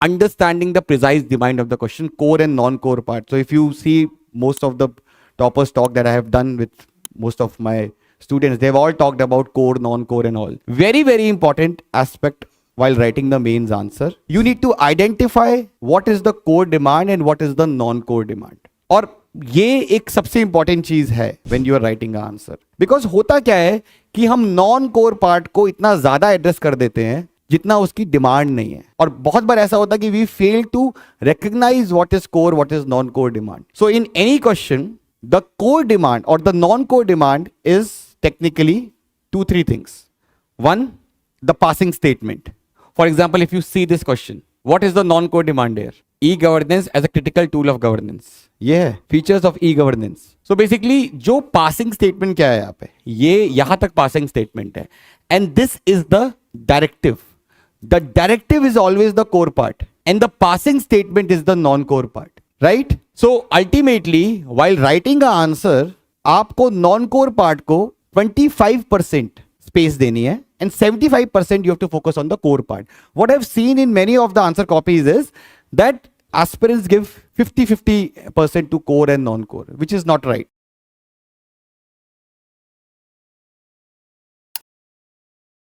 understanding the precise demand of the question, core and non-core part. So if you see most of the toppers talk that I have done with most of my students, they've all talked about core, non-core and all. Very, very important aspect while writing the mains answer. You need to identify what is the core demand and what is the non-core demand. और ये एक सबसे important चीज है when you are writing answer, because होता क्या है कि हम नॉन कोर पार्ट को इतना ज्यादा एड्रेस कर देते हैं जितना उसकी डिमांड नहीं है, और बहुत बार ऐसा होता है कि we fail to recognise what is core, what is non core demand. So in any question the core demand और the non core demand is technically 2-3 things. One, the passing statement. For example, if you see this question, what is the non-core demand here? E-governance as a critical tool of governance. Yeah, features of e-governance. So basically, जो passing statement क्या है यहाँ पे? ये यहाँ तक passing statement है. And this is the directive. The directive is always the core part. And the passing statement is the non-core part. Right? So ultimately, while writing an answer, आपको non-core part को 25% space देनी है, and 75% you have to focus on the core part. What I've seen in many of the answer copies is that aspirants give 50-50% to core and non-core, which is not right.